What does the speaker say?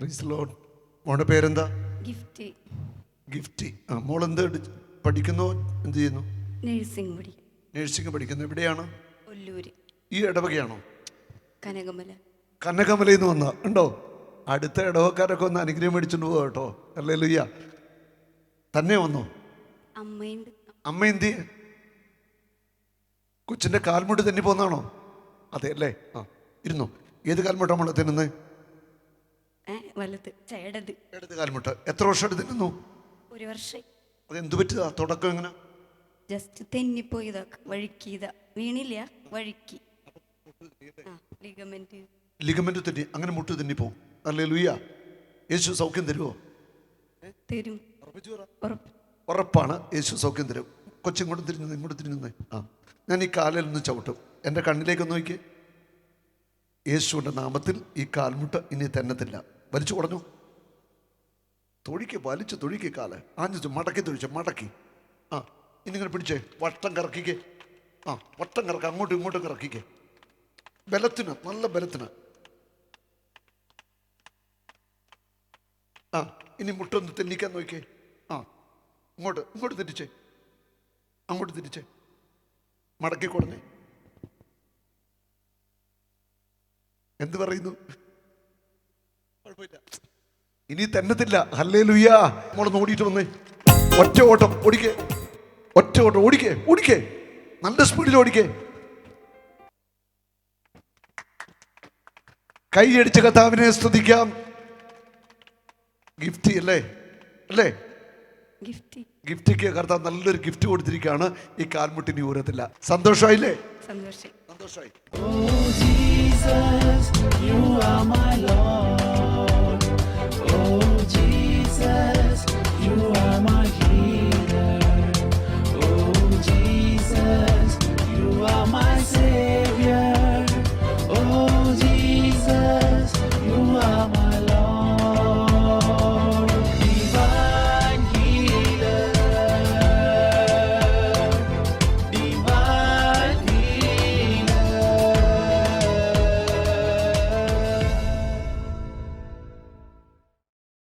Praise Lord. മോളുടെ പേരെന്താ? Gift. Gifty. മോൾ എന്ത് പഠിക്കുന്നു? എന്ത് ചെയ്യുന്നു? നഴ്സിംഗ് പഠിക്കും. നഴ്സിംഗ് പഠിക്കുന്നു. എവിടെയാണ്? ഒല്ലൂര്. ഈ ഇടവകയാണോ? കനകമല. കനകമലയിൽ നിന്ന് വന്ന ഉണ്ടോ? അടുത്ത ഇടവക്കാരൊക്കെ ഒന്ന് അനുഗ്രഹം മേടിച്ചുകൊണ്ട് പോകാം കേട്ടോ. ഹല്ലേലൂയ. തന്നെ വന്നോ? അമ്മയുണ്ട്. അമ്മ എന്തി? കൊച്ചിൻ്റെ കാൽമുട്ട് തന്നെ പോന്നാണോ? അതെ അല്ലേ? ഇരുന്നോ. ഏത് കാൽമുട്ടാ മോളെ തിന്നുന്നത്? വലത്. ഇടത്. ഇടത് കാൽമുട്ട്. എത്ര വർഷമായിട്ട് തിന്നുന്നു? 1 വർഷം. അതെന്ത് പറ്റിയതാ? തുടക്കം എങ്ങനെ? ജസ്റ്റ് തെന്നിപ്പോയതാ, വഴുക്കിയതാ. വീണില്ല, വഴുക്കി. ലിഗമെന്റ് തെന്നി. അങ്ങനെ മുട്ട് തെന്നിപ്പോവും. ഹല്ലേലൂയ. യേശു സൗഖ്യം തരുമോ? തരും. ഉറപ്പാണ്. യേശു സൗഖ്യം തരും. കൊച്ചിങ്ങോട്ട് തിരിഞ്ഞു, ഇങ്ങോട്ട് തിരിഞ്ഞു. ഞാൻ ഈ കാലിൽ നിന്ന് ചവിട്ടും. എൻ്റെ കണ്ണിലേക്കൊന്ന് നോക്കി. യേശുവിൻ്റെ നാമത്തിൽ ഈ കാൽമുട്ട് ഇനി തെന്നത്തില്ല. വലിച്ചു കുറഞ്ഞു. തൊഴിക്ക്, വലിച്ചു തൊഴിക്ക് കാല്. ആഞ്ഞു മടക്കി തൊഴിച്ചു, മടക്കി. ഇനി ഇങ്ങനെ പിടിച്ചേ. വട്ടം കറക്കിക്കേ. വട്ടം കറക്ക. അങ്ങോട്ടും ഇങ്ങോട്ടും കറക്കിക്കേ. ബലത്തിന്, നല്ല ബലത്തിന്. ഇനി മുട്ടൊന്ന് തെന്നിക്കാൻ നോക്കിയേ. ഇങ്ങോട്ട് ഇങ്ങോട്ട് തിരിച്ചേ. അങ്ങോട്ട് തിരിച്ചേ. മടക്കി കൊടുന്നേ. എന്ത് പറയുന്നു? കുഴപ്പമില്ല, ഇനി തന്നത്തില്ല. ഹല്ലേലൂയ. നമ്മളൊന്ന് ഓടിയിട്ട് വന്നേ. ഒറ്റ ഓട്ടം ഓടിക്കേ. ഒറ്റ ഓട്ടം ഓടിക്കേ. ഓടിക്കേ. നല്ല സ്പീഡിൽ ഓടിക്കേ. കൈയടിച്ച് കർത്താവിനെ സ്തുതിക്കാം. ഗിഫ്റ്റി അല്ലേ? അല്ലേ? ഗിഫ്റ്റിക്ക് കർത്താവ് നല്ലൊരു ഗിഫ്റ്റ് കൊടുത്തിരിക്കുകയാണ്. ഈ കാൽമുട്ടിനി ഊരത്തില്ല. സന്തോഷമായില്ലേ? സന്തോഷമായി. സന്തോഷമായി. Oh Jesus, you are my Lord.